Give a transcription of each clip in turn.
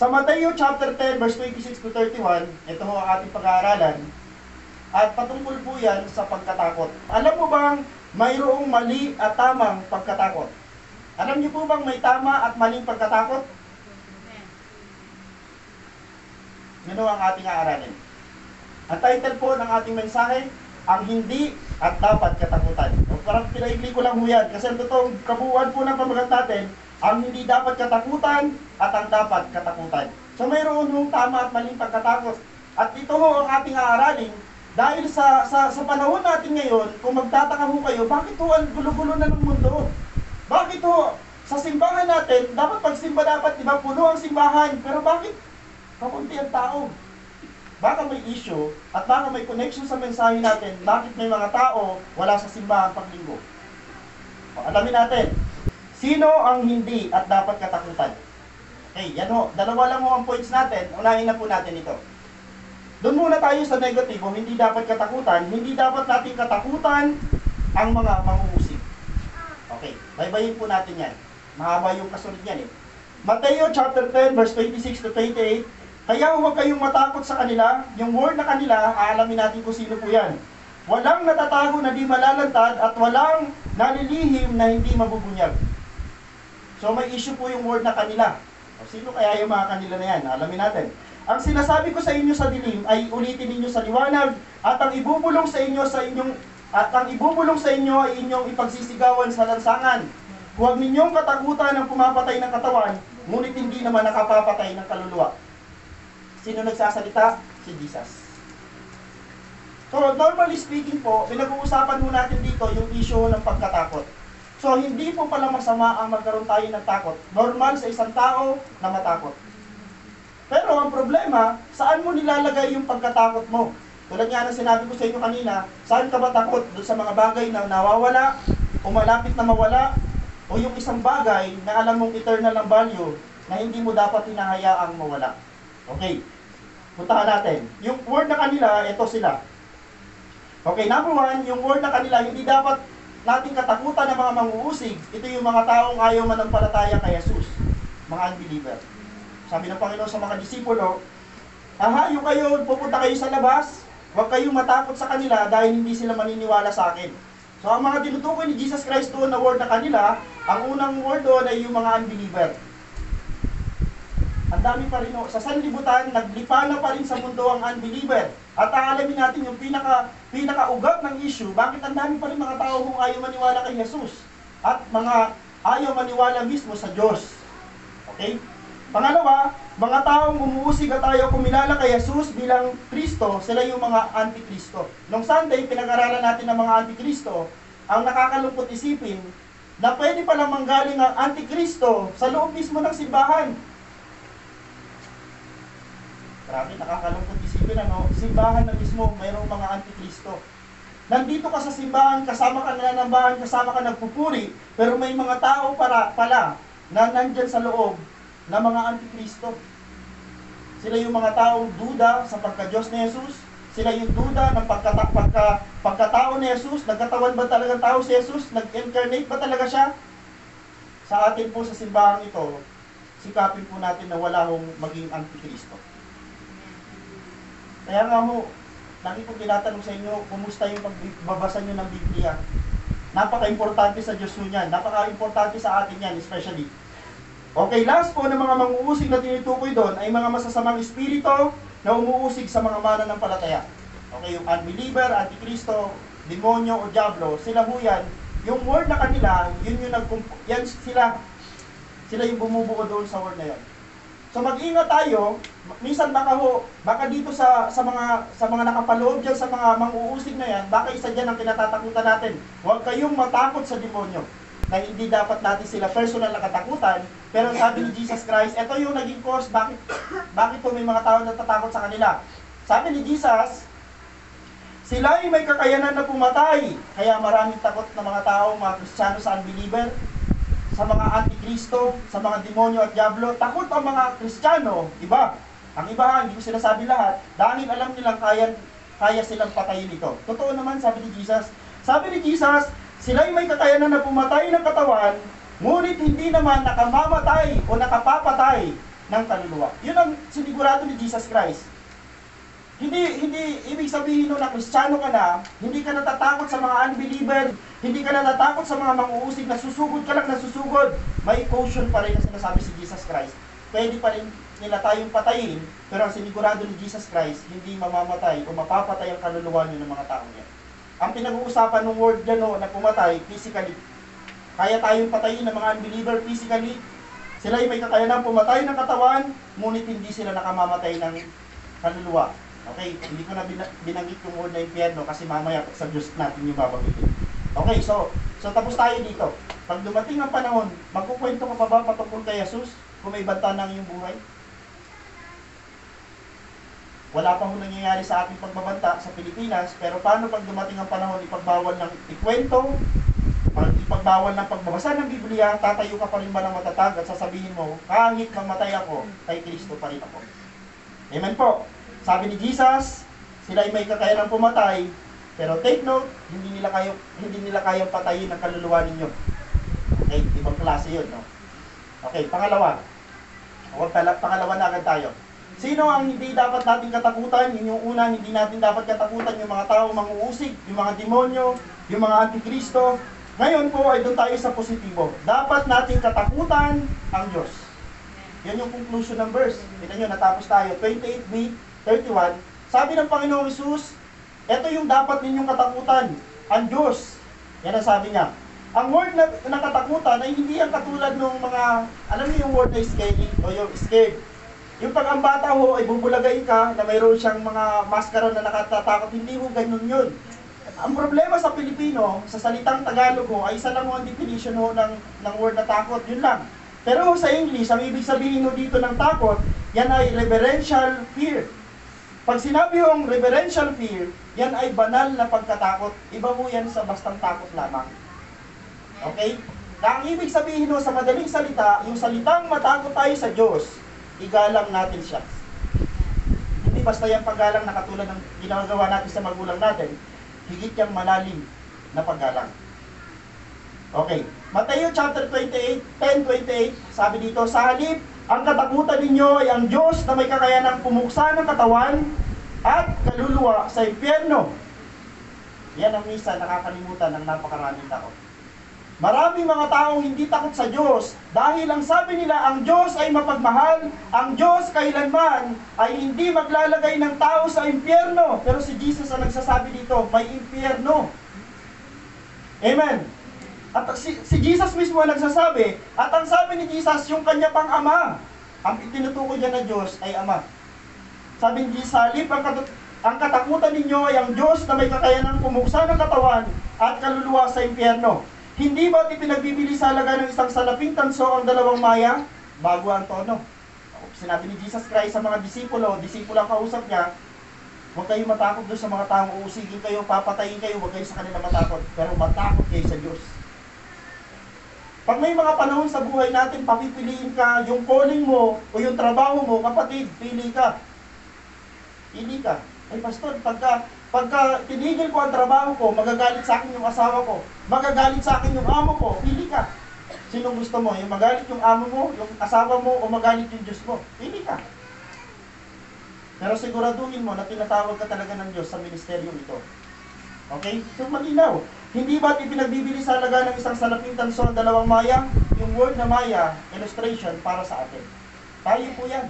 Sa Mateo chapter 10, verse 26 to 31, ito ho ang ating pag-aaralan. At patungkol po yan sa pagkatakot. Alam mo bang mayroong mali at tamang pagkatakot? Alam niyo po bang may tama at maling pagkatakot? Yan ho ang ating aaralin. Ang title po ng ating mensahe, ang hindi at dapat katakutan. Parang pinaigli ko lang ho yan, kasi ang totoong kabuuan po ng pamagat natin, ang hindi dapat katakutan at ang dapat katakutan. So mayroon hong tama at maling pagkatakot. At ito ho ang ating aaralin, dahil sa panahon natin ngayon, kung magtataka ho kayo, bakit ho ang gulo-gulo na ng mundo? Bakit ho? Sa simbahan natin, dapat pagsimba dapat, di ba, puno ang simbahan, pero bakit kakunti ang tao? Baka may issue at baka may connection sa mensahe natin, bakit may mga tao wala sa simbahan paglinggo? Alamin natin, sino ang hindi at dapat katakutan? Okay, yan ho, dalawa lang ho ang points natin, unahin na po natin ito. Doon muna tayo sa negatibo, hindi dapat katakutan, hindi dapat natin katakutan ang mga mangungusig. Okay, baybayin po natin yan. Mahaba yung kasunod yan eh. Mateo chapter 10, verse 26 to 28, kaya huwag kayong matakot sa kanila, yung word na kanila, aalamin natin kung sino po yan. Walang natatago na di malalantad at walang nalilihim na hindi mabubunyag. So may issue po yung word na kanila. O, sino kaya yung mga kanila na yan? Alamin natin. Ang sinasabi ko sa inyo sa dilim ay ulitin ninyo sa liwanag, at ang ibubulong sa inyo ay inyong ipagsisigawan sa lansangan. Huwag ninyong katakutan ang pumapatay ng katawan, ngunit hindi naman nakapapatay ng kaluluwa. Sino nagsasalita? Si Jesus. So, normally speaking po, pinag-uusapan mo natin dito yung issue ng pagkatakot. So, hindi po pala masama ang magkaroon tayo ng takot. Normal sa isang tao na matakot. Pero ang problema, saan mo nilalagay yung pagkatakot mo? Tulad nga ng sinabi ko sa inyo kanina, saan ka ba takot? Doon sa mga bagay na nawawala, o malapit na mawala, o yung isang bagay na alam mong eternal ang value na hindi mo dapat hinahayaang mawala. Okay, puntahan natin. Yung word na kanila, ito sila. Okay, number one, yung word na kanila, hindi dapat nating katakutan ng mga manguusig. Ito yung mga taong ayaw manampalataya kay Jesus, mga unbeliever. Sabi ng Panginoon sa mga disipulo, hahayo kayo, pupunta kayo sa labas, huwag kayong matakot sa kanila dahil hindi sila maniniwala sa akin. So ang mga tinutukoy ni Jesus Christ doon na word na kanila, ang unang word doon ay yung mga unbeliever. Ang dami pa rin, sa sanlibutan, naglipa na pa rin sa mundo ang unbeliever. At aalamin natin yung pinaka-ugat ng issue, bakit ang dami pa rin mga tao kung ayaw maniwala kay Jesus at mga ayaw maniwala mismo sa Diyos. Okay? Pangalawa, mga taong umuusig at ayaw kumilala kay Jesus bilang Kristo, sila yung mga antikristo. Nung Sunday, pinag-aralan natin ng mga antikristo, ang nakakalungkot isipin na pwede palang manggaling ang antikristo sa loob mismo ng simbahan. Grabe, nakakalungkot isipin, ano? Simbahan na mismo, mayroong mga antikristo. Nandito ka sa simbahan, kasama ka nananambahan, kasama ka nagpupuri, pero may mga tao pala na nandyan sa loob na mga antikristo. Sila yung mga taong duda sa pagka-Diyos ni Jesus, sila yung duda ng pagkatao ni Jesus, nagkatawan ba talagang tao si Jesus, nag-incarnate ba talaga siya? Sa atin po sa simbahan ito, sikapin po natin na wala hong maging antikristo. Kaya nga ho, lagi kong tinatanong sa inyo, kumusta yung pagbabasa nyo ng Biblia? Napaka-importante sa Diyos niyan, napaka-importante sa atin yan, especially. Okay, last po ng mga manguusig na tinutukoy doon ay mga masasamang espiritu na umuusig sa mga mananampalataya. Okay, yung unbeliever, antikristo, demonyo o diablo, sila ho yan. Yung word na kanila, sila yung bumubuo doon sa word na yan. So mag-ingat tayo, minsan baka dito sa mga nakapaloob dyan sa mga manguusig na yan, baka isa dyan ang kinatatakutan natin. Huwag kayong matakot sa demonyo, na hindi dapat natin sila personal na katakutan, pero sabi ni Jesus Christ, ito yung naging cause, bakit may mga tao natatakot sa kanila. Sabi ni Jesus, sila ay may kakayanan na pumatay, kaya maraming takot na mga tao, mga Kristiyano sa unbeliever, sa mga antikristo, sa mga demonyo at diablo. Takot ang mga Kristiyano, iba. Ang iba, hindi ko sinasabi lahat, dahil alam nilang kaya silang patayin ito. Totoo naman, sabi ni Jesus. Sabi ni Jesus, sila'y may kakayanan na pumatay ng katawan, ngunit hindi naman nakamamatay o nakapapatay ng kaluluwa. Yun ang sinigurado ni Jesus Christ. Hindi ibig sabihin nun na Kristiyano ka na, hindi ka natatakot sa mga unbeliever, hindi ka natatakot sa mga manguusig, nasusugod ka lang, nasusugod. May caution pa rin na sinasabi si Jesus Christ. Pwede pa rin nila tayong patayin, pero ang sinigurado ni Jesus Christ, hindi mamamatay o mapapatay ang kaluluwa niyo ng mga tao niya. Ang pinag-uusapan ng word niya no, na pumatay, physically. Kaya tayong patayin ng mga unbeliever physically. Sila ay may kakayanang pumatay ng katawan, ngunit hindi sila nakamamatay ng kaluluwa. Okay, hindi ko na binanggit yung word na impyerno kasi mamaya sa Diyos natin yung babanggitin. Okay, so tapos tayo dito. Pag dumating ang panahon, magkukwento ka pa ba patungkol kay Jesus kung may banta ng iyong buhay? Wala pa ho nangyayari sa ating pagbabanta sa Pilipinas, pero paano pag dumating ang panahon, ipagbawal ng ikwento, ipagbawal ng pagbabasa ng Biblia, tatayo ka pa rin ba ng matatag at sasabihin mo, kahit mamatay ako, kay Kristo pa rin ako. Amen po. Sabi ni Jesus, sila ay may kakayanang pumatay, pero take note, hindi nila kayang patayin ang kaluluwa ninyo. Okay, ibang klase yun, no? Okay, pangalawa. Pangalawa na agad tayo. Sino ang hindi dapat natin katakutan? Yun yung una, hindi natin dapat katakutan yung mga tao manguusig, yung mga demonyo, yung mga antikristo. Ngayon po ay doon tayo sa positibo. Dapat natin katakutan ang Diyos. Yan yung conclusion ng verse. Tignan nyo, natapos tayo. 28:31. Sabi ng Panginoong Hesus, ito yung dapat ninyong katakutan, ang Diyos. Yan ang sabi niya. Ang word na katakutan ay hindi ang katulad ng mga, alam niyo yung word na scary o yung scared. Yung pag ang bata ho ay bubulagay ka na mayroon siyang mga maskara na nakatatakot, hindi ho ganun yun. Ang problema sa Pilipino, sa salitang Tagalog ho, ay isa lang ho ang definition ho ng word na takot, yun lang. Pero ho, sa English, ang ibig sabihin ho dito ng takot, yan ay reverential fear. Pag sinabi hong reverential fear, yan ay banal na pagkatakot. Iba ho yan sa bastang takot lamang. Okay? Na ang ibig sabihin ho sa madaling salita, yung salitang matakot tayo sa Diyos, igalang natin siya. Hindi basta yung paggalang na katulad ng ginagawa natin sa magulang natin, higit yung malalim na paggalang. Okay. Mateo chapter 28, 10:28, sabi dito, sa halip, ang katakutan ninyo ay ang Diyos na may kakayanang pumuksa ng katawan at kaluluwa sa impyerno. Yan ang minsan nakakalimutan ng napakaraming tao. Maraming mga taong hindi takot sa Diyos dahil ang sabi nila ang Diyos ay mapagmahal, ang Diyos kailanman ay hindi maglalagay ng tao sa impyerno. Pero si Jesus ang nagsasabi dito, may impyerno. Amen. At si Jesus mismo ang nagsasabi, at ang sabi ni Jesus, yung kanya pang ama, ang itinutukoy niya na Diyos ay ama. Sabi ni Jesus, halip ang katakutan ninyo ay ang Diyos na may kakayanang pumuksa ng katawan at kaluluwa sa impyerno. Hindi ba't ipinagbibili sa halaga ng isang salaping tanso ang dalawang maya? Bago ang tono. Sinabi ni Jesus Christ sa mga disipulo ang kausap niya, huwag kayong matakot doon sa mga taong uusigin kayo, papatayin kayo, huwag kayo sa kanila matakot. Pero matakot kayo sa Diyos. Pag may mga panahon sa buhay natin, papipiliin ka, yung calling mo o yung trabaho mo, kapatid, pili ka. Pili ka. Ay pastor, pagka tinigil ko ang trabaho ko, magagalit sa akin yung asawa ko, magagalit sa akin yung amo ko, pili ka. Sinong gusto mo? Yung magalit yung amo mo, yung asawa mo, o magalit yung Diyos mo? Pili ka. Pero siguraduhin mo na tinatawag ka talaga ng Diyos sa ministeryong ito. Okay? So malinaw. Hindi ba't ipinagbibili sa halaga ng isang salaping tanso ang dalawang maya? Yung word na maya, illustration para sa atin. Tayo po yan.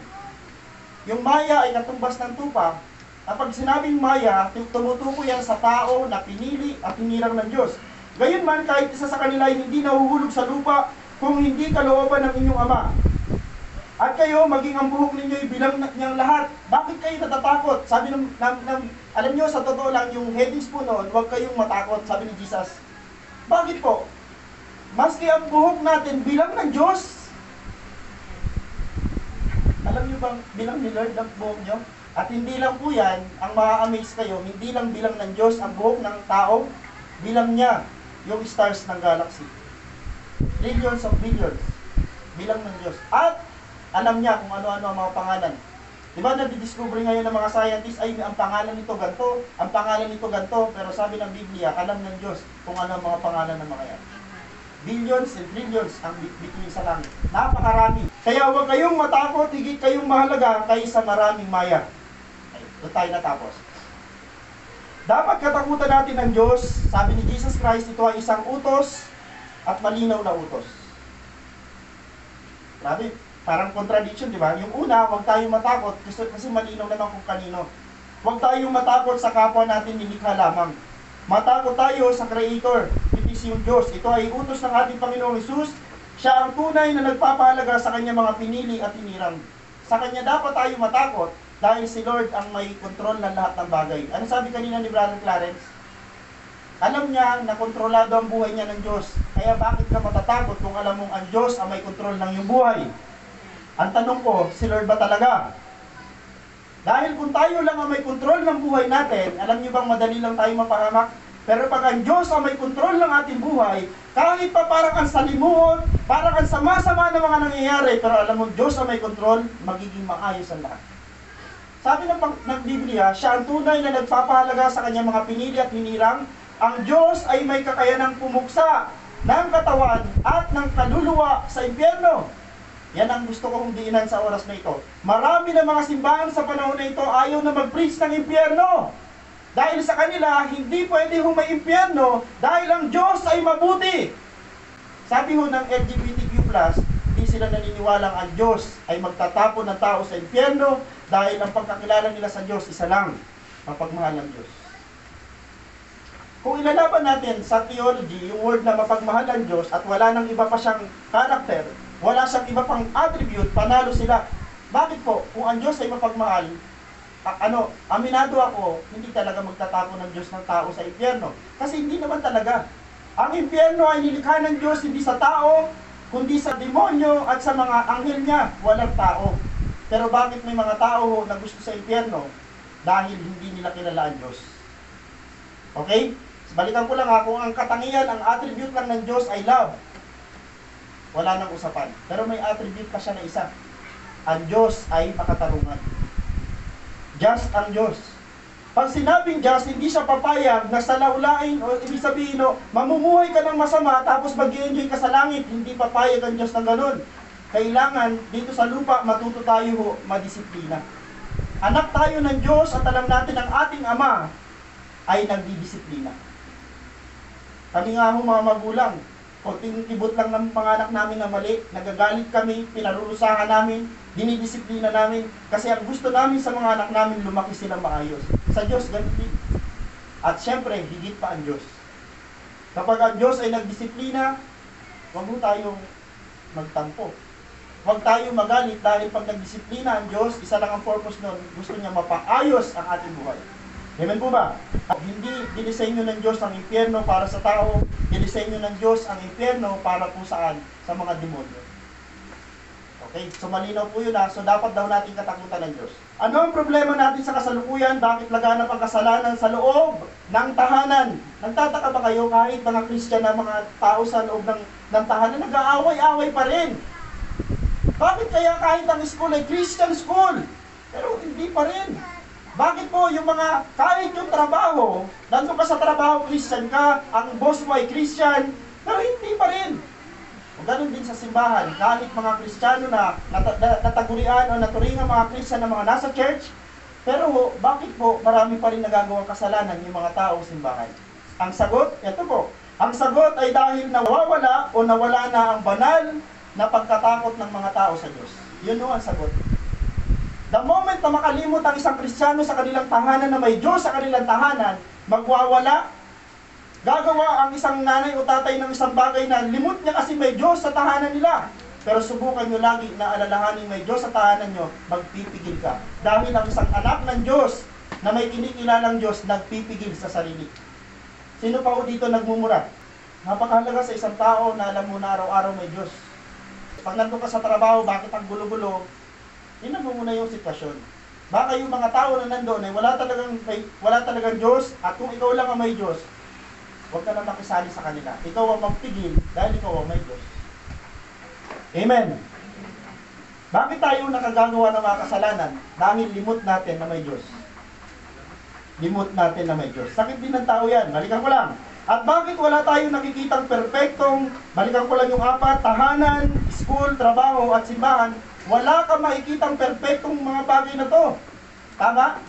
Yung maya ay katumbas ng tupa. Kapag sinabing maya, tumutukoy yan sa tao na pinili at hinirang ng Diyos. Gayunman, kahit isa sa kanila ay hindi nahuhulog sa lupa kung hindi kalooban ng inyong ama. At kayo, maging ang buhok ninyo ay bilang niyang lahat. Bakit kayo natatakot? Sabi alam nyo, sa totoo lang, yung headings po noon, huwag kayong matakot, sabi ni Jesus. Bakit po? Maski ang buhok natin bilang ng Diyos. Alam nyo bang bilang ni Lord ang buhok nyo? At hindi lang po yan, ang ma-amaze kayo, hindi lang bilang ng Diyos ang buhok ng tao, bilang niya yung stars ng galaxy. Trillions of billions. Bilang ng Diyos. At alam niya kung ano-ano ang mga pangalan. Diba nadidiscover ngayon ng mga scientists, ay ang pangalan nito ganito, ang pangalan nito ganito, pero sabi ng Biblia, alam ng Diyos kung ano ang mga pangalan ng mga yan. billions and trillions ang bituin sa langit. Napakarami. Kaya huwag kayong matakot, higit kayong mahalaga kaysa maraming maya. Ay, doon tayo natapos. Dapat katakutan natin ang Diyos. Sabi ni Jesus Christ, ito ay isang utos at malinaw na utos. Grabe, parang contradiction, di ba? Yung una, huwag tayong matakot kasi malinaw naman kung kanino. Huwag tayong matakot sa kapwa natin nilikha lamang. Matakot tayo sa Creator. It is yung Diyos. Ito ay utos ng ating Panginoong Hesus. Siya ang tunay na nagpapahalaga sa kanyang mga pinili at hinirang. Sa kanya dapat tayo matakot dahil si Lord ang may kontrol ng lahat ng bagay. Ano sabi kanina ni Brother Clarence? Alam niya na kontrolado ang buhay niya ng Diyos. Kaya bakit ka matatakot kung alam mong ang Diyos ang may kontrol ng iyong buhay? Ang tanong ko, si Lord ba talaga? Dahil kung tayo lang ang may kontrol ng buhay natin, alam niyo bang madali lang tayo mapahamak? Pero pag ang Diyos ang may kontrol ng ating buhay, kahit pa parang ang salimuot, parang ang sama-sama ng mga nangyayari, pero alam mo, Diyos ang may kontrol, magiging maayos ang lahat. Sabi ng Biblia, siya ang tunay na nagpapahalaga sa kanyang mga pinili at hinirang. Ang Diyos ay may kakayanang pumuksa ng katawan at ng kaluluwa sa impyerno. Yan ang gusto kong diinan sa oras na ito. Marami na mga simbahan sa panahon na ito ayaw na mag-preach ng impyerno. Dahil sa kanila, hindi pwede may impyerno dahil ang Diyos ay mabuti. Sabi ho ng LGBTQ+, hindi sila naniniwalang ang Diyos ay magtatapon ng tao sa impyerno dahil ang pagkakilala nila sa Diyos isa lang, mapagmahal ng Diyos. Kung ilalaban natin sa theology, yung word na mapagmahal ng Diyos at wala nang iba pa siyang karakter, wala siyang iba pang attribute, panalo sila. Bakit po? Kung ang Diyos ay mapagmahal, aminado ako, hindi talaga magtatapon ng Diyos ng tao sa impyerno. Kasi hindi naman talaga. Ang impyerno ay nilikha ng Diyos hindi sa tao, kundi sa demonyo at sa mga anghel niya, walang tao. Pero bakit may mga tao na gusto sa impyerno? Dahil hindi nila kilala ang Diyos. Okay? Balikan ko lang kung ang katangian, ang attribute lang ng Diyos ay love. Wala nang usapan. Pero may attribute pa siya na isa. Ang Diyos ay makatarungan. Just ang Diyos. Pag sinabing just, hindi siya papayag na salaulain o ibig sabihin, mamumuhay ka ng masama tapos mag-i-enjoy ka sa langit. Hindi papayag ang Diyos ng ganun. Kailangan dito sa lupa matuto tayo madisiplina. Anak tayo ng Diyos at alam natin ang ating Ama ay nagdidisiplina. Kami nga ho mga magulang, konting kibot lang ng panganak namin na mali, nagagalit kami, pinarurusahan namin, dinidisiplina namin, kasi ang gusto namin sa mga anak namin lumaki silang maayos. Sa Diyos, ganun din. At syempre, higit pa ang Diyos. Kapag ang Diyos ay nagdisiplina, huwag mo tayong magtampo. Huwag tayong magalit dahil pag nagdisiplina ang Diyos, isa lang ang purpose nun, gusto niya mapaayos ang ating buhay. Amen po ba? Hindi dinisenyo ng Diyos ang impyerno para sa tao, dinisenyo ng Diyos ang impyerno para po saan? Sa mga demonyo. Okay? So malinaw po yun So dapat daw natin katakutan ng Diyos. Ano ang problema natin sa kasalukuyan? Bakit laganap ang kasalanan sa loob ng tahanan? Nagtataka ba kayo kahit mga Christian na mga tao sa loob ng tahanan, nag-aaway-away pa rin? Bakit kaya kahit ang school ay Christian school? Pero hindi pa rin. Bakit po yung mga, kahit yung trabaho, nandun ka sa trabaho, Christian ka, ang boss mo ay Christian, pero hindi pa rin. O ganun din sa simbahan, kahit mga Kristiyano na natagurian o naturingan mga Christian na mga nasa church, pero bakit po marami pa rin nagagawang kasalanan yung mga tao sa simbahan? Ang sagot, ito po, ang sagot ay dahil nawawala o nawala na ang banal na pagkatakot ng mga tao sa Diyos. Yun ang sagot. The moment na makalimot ang isang Kristiyano sa kanilang tahanan na may Diyos sa kanilang tahanan, magwawala, gagawa ang isang nanay o tatay ng isang bagay na limot niya kasi may Diyos sa tahanan nila. Pero subukan nyo lagi na alalahanin may Diyos sa tahanan nyo, magpipigil ka. Dahil ang isang anak ng Diyos na may kinikilalang Diyos, nagpipigil sa sarili. Sino pa o dito nagmumura? Napakahalaga sa isang tao na alam mo na araw-araw may Diyos. Pag nandun ka sa trabaho, bakit ang gulo-gulo? Tingnan mo muna yung sitwasyon. Baka yung mga tao na nandoon ay wala talagang Diyos, at kung ikaw lang ang may Diyos, huwag ka na makisali sa kanila. Ikaw ang magpigil dahil ikaw ang may Diyos. Amen. Bakit tayo nakagagawa ng mga kasalanan? Dahil limot natin na may Diyos. Limot natin na may Diyos. Sakit din ng tao yan. Balikan ko lang. At bakit wala tayong nakikitang perpektong, balikan ko lang yung apat, tahanan, school, trabaho, at simbahan, wala kang makikitang perpektong mga bagay na to. Tama?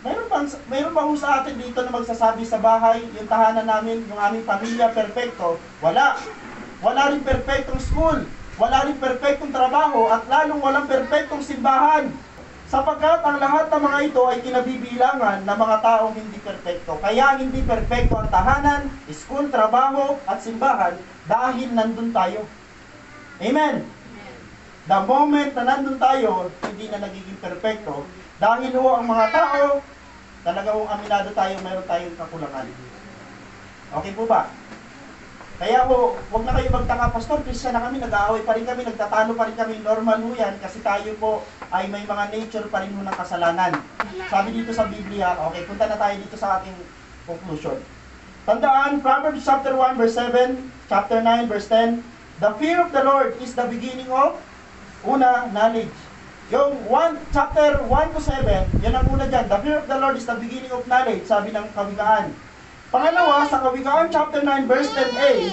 Mayroon bang sa atin dito na magsasabi sa bahay, yung tahanan namin, yung aming pamilya, perpekto? Wala. Wala rin perpektong school. Wala rin perpektong trabaho, at lalong walang perpektong simbahan. Sapagkat ang lahat ng mga ito ay kinabibilangan ng mga taong hindi perpekto. Kaya hindi perpekto ang tahanan, school, trabaho, at simbahan dahil nandun tayo. Amen? The moment na nandun tayo, hindi na nagiging perpekto. Dahil ho ang mga tao, talaga ho aminado tayo, mayroon tayong kakulangan. Okay po ba? Kaya ho, huwag na kayo magtaka, Pastor, Christian na kami, nag-aaway pa rin kami, nagtatalo pa rin kami, normal ho yan, kasi tayo po ay may mga nature pa rin ho ng kasalanan. Sabi dito sa Biblia, okay, punta na tayo dito sa ating conclusion. Tandaan, Proverbs chapter 1 verse 7, chapter 9 verse 10, the fear of the Lord is the beginning of, una, knowledge. Yung chapter 1 to 7, yan ang una dyan, the fear of the Lord is the beginning of knowledge, sabi ng Kawikaan. Pangalawa, sa Kawikaan chapter 9 verse 10a,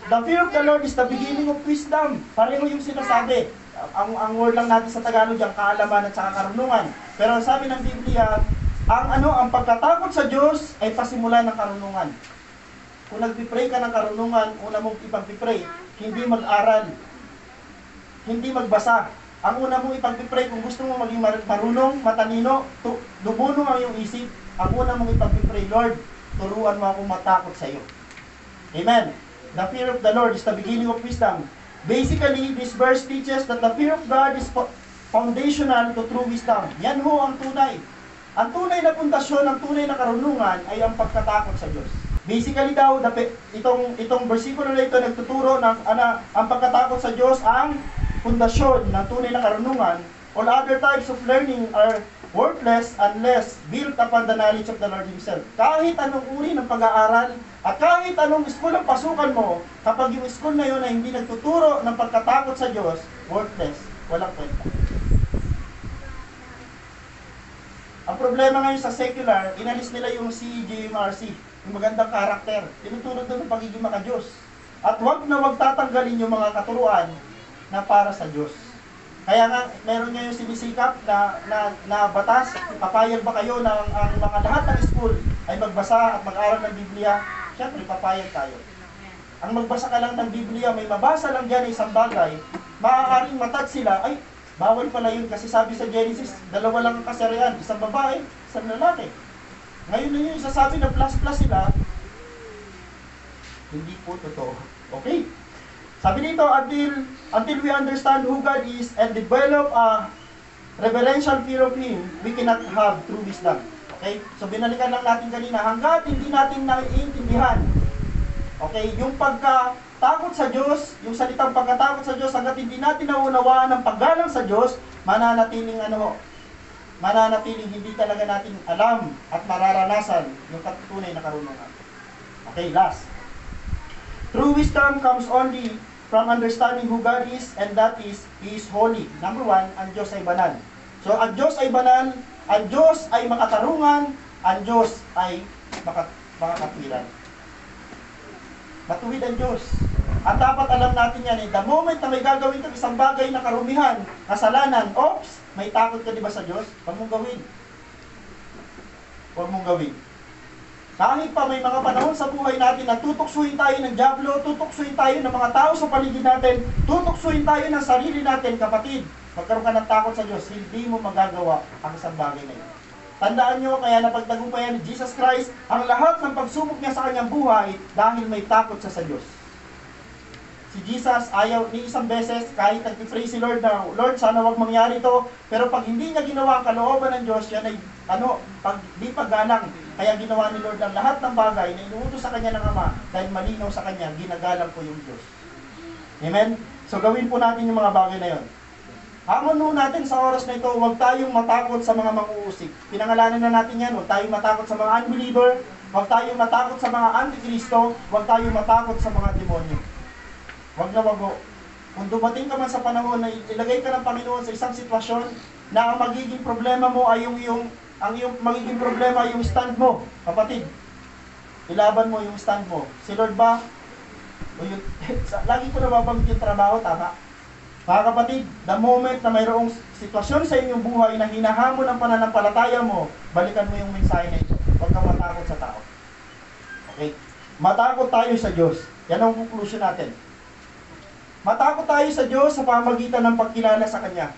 the fear of the Lord is the beginning of wisdom. Pareho yung sinasabi. Ang word lang natin sa Tagalog yung kaalaman at saka karunungan. Pero sabi ng Biblia, ang pagkatakot sa Diyos ay pasimula ng karunungan. Kung nagpipray ka ng karunungan, una mong ipagpipray, hindi mag-aral, hindi magbasa. Ang una mong ipagpipray, kung gusto mo maging marunong, matalino, lubunong ang iyong isip, ang una mong ipagpipray, Lord, turuan mo akong matakot sa iyo. Amen. The fear of the Lord is the beginning of wisdom. Basically, this verse teaches that the fear of God is foundational to true wisdom. Yan ho ang tunay. Ang tunay na pundasyon, ang tunay na karunungan ay ang pagkatakot sa Diyos. Basically daw, itong versikulo na ito nagtuturo na ang pagkatakot sa Diyos ang pundasyon ng tunay na karunungan. All other types of learning are worthless unless built upon the knowledge of the Lord Himself. Kahit anong uri ng pag-aaral at kahit anong school ang pasukan mo, kapag yung school na yun ay hindi nagtuturo ng pagkatakot sa Diyos, worthless, walang kwenta. Ang problema ngayon sa secular, inalis nila yung CGMRC, yung magandang karakter. Tinuturo doon ng pagiging maka-Diyos. At wag tatanggalin yung mga katuruan na para sa Diyos. Kaya nga, meron nga yung sinisikap na batas, papayag ba kayo na ang mga lahat ng school ay magbasa at mag-aral ng Biblia? Siyempre, papayag tayo. Ang magbasa ka lang ng Biblia, may mabasa lang dyan isang bagay, maaaring matag sila, ay, bawal pala yun kasi sabi sa Genesis, dalawa lang ang kasarian, isang babae, isang lalaki. Ngayon na yung isasabi na plus-plus sila, hindi po totoo. Okay? Sabi dito, until we understand who God is and develop a reverential fear of Him, we cannot have true wisdom. Okay? So binalikan lang natin kanina, hanggat hindi natin naiintindihan, okay, yung pagkatakot sa Diyos, yung salitang pagkatakot sa Diyos, hanggat hindi natin naunawaan ang paggalang sa Diyos, mananatiling hindi talaga natin alam at mararanasan yung tunay na karunungan. Okay, last. True wisdom comes only from understanding who God is, and that is, He is holy. Number one, ang Diyos ay banal. So, ang Diyos ay banal, ang Diyos ay makatarungan, ang Diyos ay makakatwiran. Matuwid ang Diyos. At dapat alam natin yan, the moment na may gagawin ito, isang bagay na karumihan, kasalanan, oops, may takot ka diba sa Diyos? Huwag mong gawin. Huwag mong gawin. Kahit pa may mga panahon sa buhay natin na tutuksuin tayo ng dyablo, tutuksuin tayo ng mga tao sa paligid natin, tutuksuin tayo ng sarili natin, kapatid, magkaroon ka ng takot sa Diyos, hindi mo magagawa ang isang bagay na yun. Tandaan nyo, kaya napagtagumpayan ni Jesus Christ ang lahat ng pagsubok niya sa kanyang buhay dahil may takot sa Diyos. Si Jesus ayaw ni isang beses, kahit nag-pray si Lord na, Lord, sana wag mangyari ito, pero pag hindi niya ginawa ang kalooban ng Diyos, yan ay, di paggalang. Kaya ginawa ni Lord ang lahat ng bagay na inuutos sa kanya ng Ama, dahil malinaw sa kanya, ginagalang ko yung Diyos. Amen? So gawin po natin yung mga bagay na yon. Hamon nun natin sa oras na ito, huwag tayong matakot sa mga mang-uusig. Pinangalanan na natin yan, huwag tayong matakot sa mga unbeliever, huwag tayong matakot sa mga antikristo, huwag tayong matakot sa mga demonyo. Huwag na wag. Kung dumating ka man sa panahon na ilagay ka ng Panginoon sa isang sitwasyon na ang magiging problema mo ay yung ang iyong magiging problema yung stand mo, kapatid. Ilaban mo yung stand mo. Si Lord ba? O yung, lagi ko nababanggit yung trabaho, tama? Mga kapatid, the moment na mayroong sitwasyon sa inyong buhay na hinahamon ang pananampalataya mo, balikan mo yung mensahe na ito. Huwag kang matakot sa tao. Okay? Matakot tayo sa Diyos. Yan ang conclusion natin. Matakot tayo sa Diyos sa pamagitan ng pagkilala sa Kanya.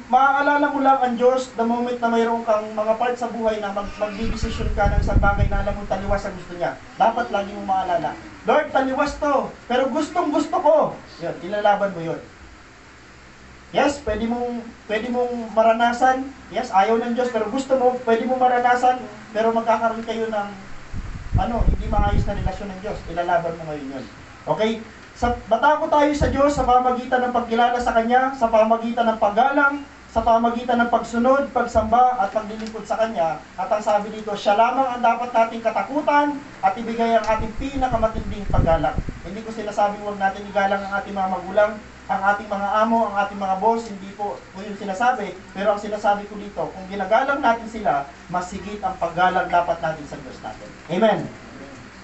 Maaalala mo lang ang Diyos the moment na mayroon kang mga part sa buhay na magdidesisyon ka ng isang bagay na alam mong taliwas sa gusto niya. Dapat lagi mong maalala, Lord, taliwas to, pero gustong gusto ko. Yun, ilalaban mo yun. Yes, pwede mong maranasan. Yes, ayaw ng Diyos, pero pwede mong maranasan, pero magkakaroon kayo ng hindi maayos na relasyon ng Diyos. Ilalaban mo ngayon yun. Okay? Matakot tayo sa Diyos sa pamagitan ng pagkilala sa Kanya, sa pamagitan ng paggalang, sa pamagitan ng pagsunod, pagsamba, at paglilingkod sa Kanya. At ang sabi dito, siya lamang ang dapat nating katakutan at ibigay ang ating pinakamatinding paggalang. Hindi ko sinasabing huwag natin igalang ang ating mga magulang, ang ating mga amo, ang ating mga boss, hindi po yung sinasabi. Pero ang sinasabi ko dito, kung ginagalang natin sila, mas higit ang paggalang dapat natin sa Diyos natin. Amen.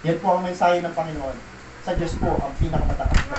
Yan po ang mensahe ng Panginoon. Sa Diyos po ang pinakamataas na